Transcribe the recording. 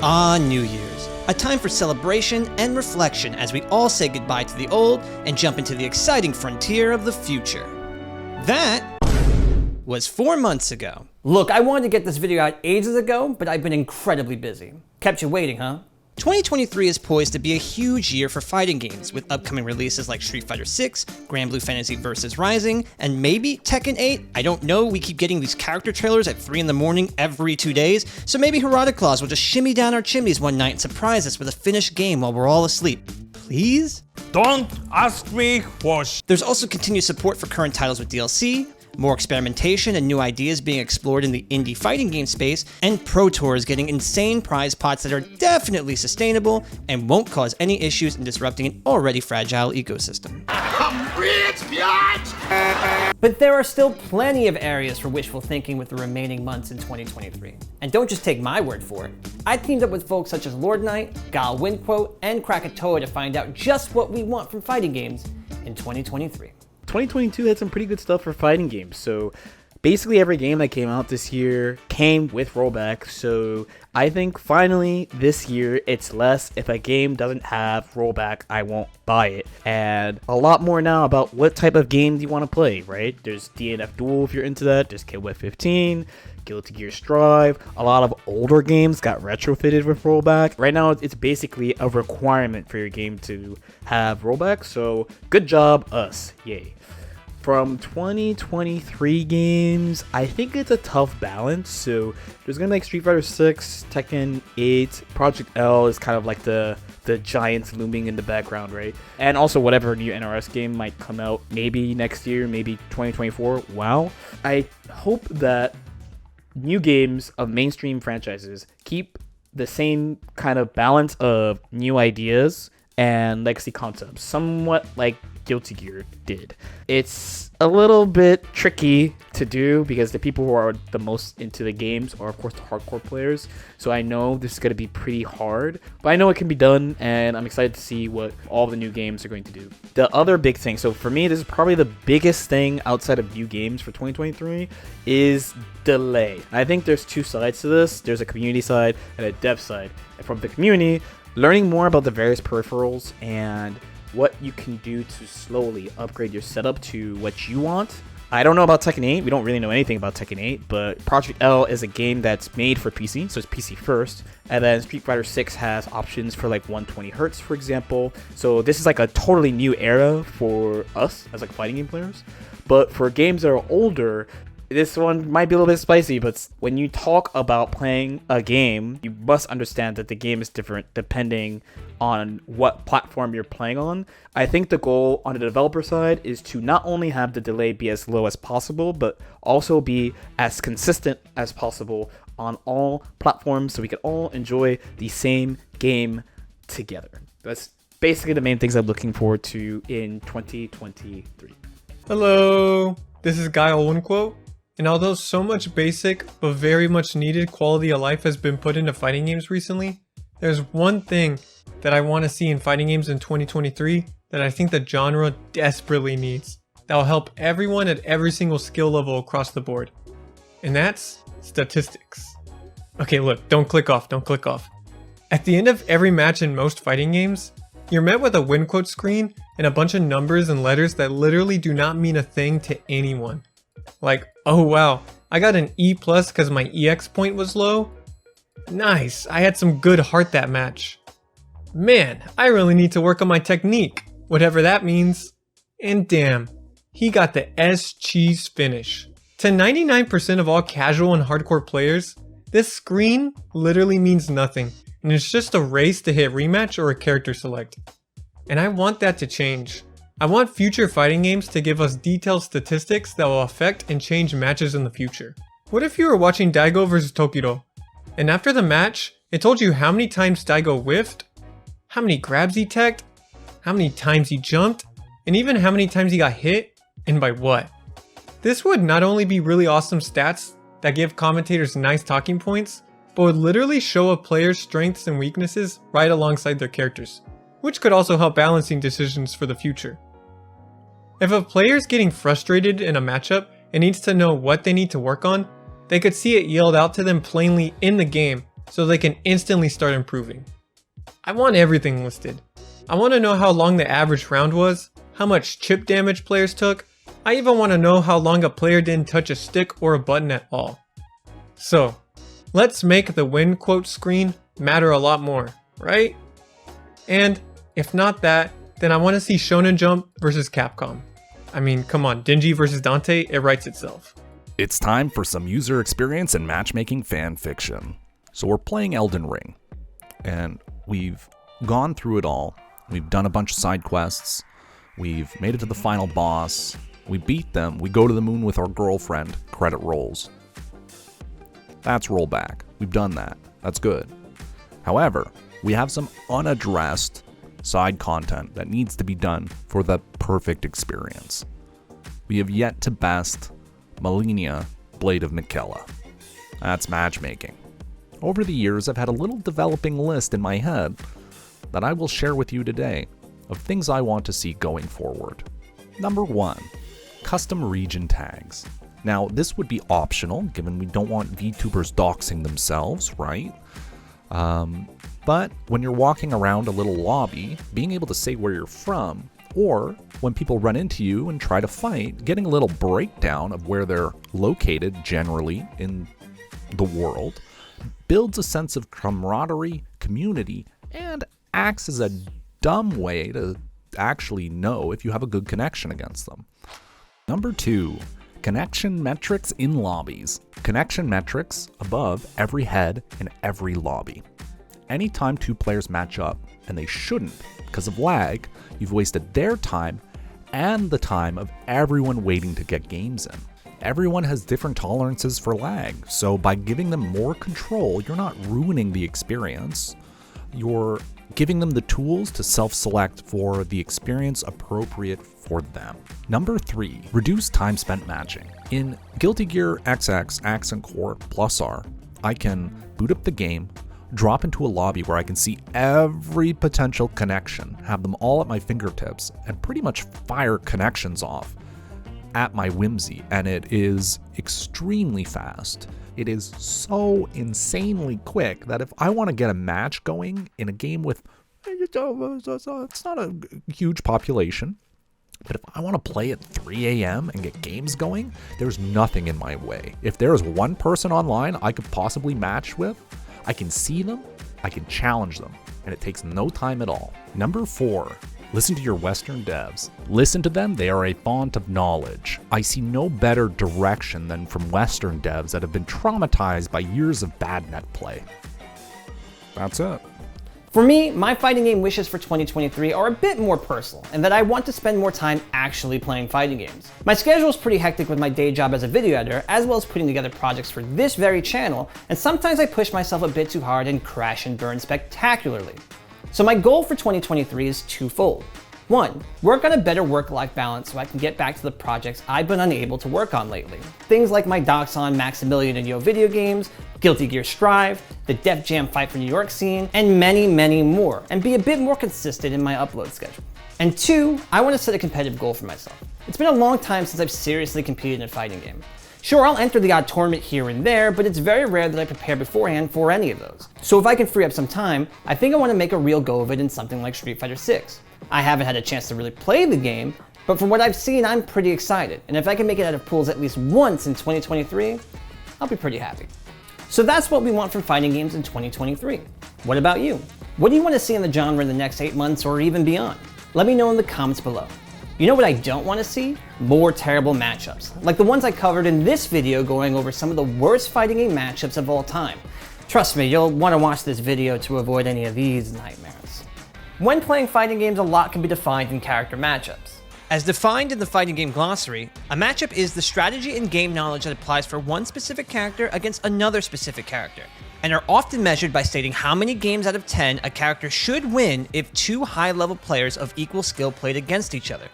Ah, New Year's. A time for celebration and reflection as we all say goodbye to the old and jump into the exciting frontier of the future. That was 4 months ago. Look, I wanted to get this video out ages ago, but I've been incredibly busy. Kept you waiting, huh? 2023 is poised to be a huge year for fighting games, with upcoming releases like Street Fighter 6, Grand Blue Fantasy Vs. Rising, and maybe Tekken 8. I don't know, we keep getting these character trailers at 3 in the morning every 2 days, so maybe Harada Clause will just shimmy down our chimneys one night and surprise us with a finished game while we're all asleep. Please? Don't ask me questions. There's also continued support for current titles with DLC, more experimentation and new ideas being explored in the indie fighting game space, and Pro Tours getting insane prize pots that are definitely sustainable and won't cause any issues in disrupting an already fragile ecosystem. But there are still plenty of areas for wishful thinking with the remaining months in 2023. And don't just take my word for it. I teamed up with folks such as Lord Knight, GuileWinQuote, and Krackatoa to find out just what we want from fighting games in 2023. 2022 had some pretty good stuff for fighting games. So basically every game that came out this year came with rollback. So I think finally this year it's less if a game doesn't have rollback, I won't buy it. And a lot more now about what type of game do you want to play, right? There's DNF Duel if you're into that. There's KOF 15. Guilty Gear Strive. A lot of older games got retrofitted with rollback. Right now, it's basically a requirement for your game to have rollback. So good job, us. Yay. From 2023 games, I think it's a tough balance. So there's gonna be like Street Fighter 6, Tekken 8, Project L is kind of like the giants looming in the background, right? And also whatever new NRS game might come out maybe next year, maybe 2024. Wow. I hope that new games of mainstream franchises keep the same kind of balance of new ideas and legacy concepts, somewhat like Guilty Gear did. It's a little bit tricky to do because the people who are the most into the games are of course the hardcore players, so I know this is going to be pretty hard, but I know it can be done and I'm excited to see what all the new games are going to do. The other big thing, so for me this is probably the biggest thing outside of new games for 2023, is delay. I think there's two sides to this. There's a community side and a dev side, and from the community, learning more about the various peripherals and what you can do to slowly upgrade your setup to what you want. I don't know about Tekken 8. We don't really know anything about Tekken 8, but Project L is a game that's made for PC, so it's PC first. And then Street Fighter 6 has options for like 120 Hz, for example. So this is like a totally new era for us as like fighting game players. But for games that are older, this one might be a little bit spicy, but when you talk about playing a game, you must understand that the game is different depending on what platform you're playing on. I think the goal on the developer side is to not only have the delay be as low as possible, but also be as consistent as possible on all platforms so we can all enjoy the same game together. That's basically the main things I'm looking forward to in 2023. Hello, this is GuileWinQuote. And although so much basic but very much needed quality of life has been put into fighting games recently, there's one thing that I want to see in fighting games in 2023 that I think the genre desperately needs, that will help everyone at every single skill level across the board. And that's statistics. Okay, look, don't click off. At the end of every match in most fighting games, you're met with a win quote screen and a bunch of numbers and letters that literally do not mean a thing to anyone. Like, oh wow, I got an E+ because my EX point was low? Nice, I had some good heart that match. Man, I really need to work on my technique, whatever that means. And damn, he got the S-cheese finish. To 99% of all casual and hardcore players, this screen literally means nothing, and it's just a race to hit rematch or a character select. And I want that to change. I want future fighting games to give us detailed statistics that will affect and change matches in the future. What if you were watching Daigo vs Tokiro, and after the match, it told you how many times Daigo whiffed, how many grabs he teched, how many times he jumped, and even how many times he got hit, and by what? This would not only be really awesome stats that give commentators nice talking points, but would literally show a player's strengths and weaknesses right alongside their characters, which could also help balancing decisions for the future. If a player's getting frustrated in a matchup and needs to know what they need to work on, they could see it yelled out to them plainly in the game so they can instantly start improving. I want everything listed. I want to know how long the average round was, how much chip damage players took. I even want to know how long a player didn't touch a stick or a button at all. So, let's make the win quote screen matter a lot more, right? And if not that, then I want to see Shonen Jump versus Capcom. I mean, come on, Denji versus Dante, it writes itself. It's time for some user experience and matchmaking fan fiction. So we're playing Elden Ring, and we've gone through it all. We've done a bunch of side quests. We've made it to the final boss. We beat them. We go to the moon with our girlfriend. Credit rolls. That's rollback. We've done that. That's good. However, we have some unaddressed side content that needs to be done for the perfect experience. We have yet to best Malenia, Blade of Miquella. That's matchmaking. Over the years, I've had a little developing list in my head that I will share with you today of things I want to see going forward. Number 1, custom region tags. Now, this would be optional, given we don't want VTubers doxing themselves, right? But when you're walking around a little lobby, being able to say where you're from, or when people run into you and try to fight, getting a little breakdown of where they're located generally in the world, builds a sense of camaraderie, community, and acts as a dumb way to actually know if you have a good connection against them. Number 2, connection metrics in lobbies. Connection metrics above every head in every lobby. Anytime 2 players match up, and they shouldn't because of lag, you've wasted their time and the time of everyone waiting to get games in. Everyone has different tolerances for lag, so by giving them more control, you're not ruining the experience. You're giving them the tools to self-select for the experience appropriate for them. Number 3, reduce time spent matching. In Guilty Gear XX Accent Core Plus R, I can boot up the game, drop into a lobby where I can see every potential connection, have them all at my fingertips, and pretty much fire connections off at my whimsy, and it is extremely fast. It is so insanely quick that if I want to get a match going in a game with, it's not a huge population, but if I want to play at 3 a.m. and get games going, there's nothing in my way. If there is one person online I could possibly match with, I can see them, I can challenge them, and it takes no time at all. Number 4, listen to your Western devs. Listen to them, they are a font of knowledge. I see no better direction than from Western devs that have been traumatized by years of bad net play. That's it. For me, my fighting game wishes for 2023 are a bit more personal, and that I want to spend more time actually playing fighting games. My schedule is pretty hectic with my day job as a video editor, as well as putting together projects for this very channel, and sometimes I push myself a bit too hard and crash and burn spectacularly. So my goal for 2023 is twofold. 1, work on a better work-life balance so I can get back to the projects I've been unable to work on lately. Things like my docs on Maximilian and Yo video games, Guilty Gear Strive, the Def Jam Fight for New York scene, and many, many more, and be a bit more consistent in my upload schedule. And 2, I want to set a competitive goal for myself. It's been a long time since I've seriously competed in a fighting game. Sure, I'll enter the odd tournament here and there, but it's very rare that I prepare beforehand for any of those. So if I can free up some time, I think I want to make a real go of it in something like Street Fighter 6. I haven't had a chance to really play the game, but from what I've seen, I'm pretty excited. And if I can make it out of pools at least once in 2023, I'll be pretty happy. So that's what we want from fighting games in 2023. What about you? What do you want to see in the genre in the next 8 months or even beyond? Let me know in the comments below. You know what I don't want to see? More terrible matchups, like the ones I covered in this video going over some of the worst fighting game matchups of all time. Trust me, you'll want to watch this video to avoid any of these nightmares. When playing fighting games, a lot can be defined in character matchups. As defined in the fighting game glossary, a matchup is the strategy and game knowledge that applies for one specific character against another specific character, and are often measured by stating how many games out of 10 a character should win if 2 high-level players of equal skill played against each other.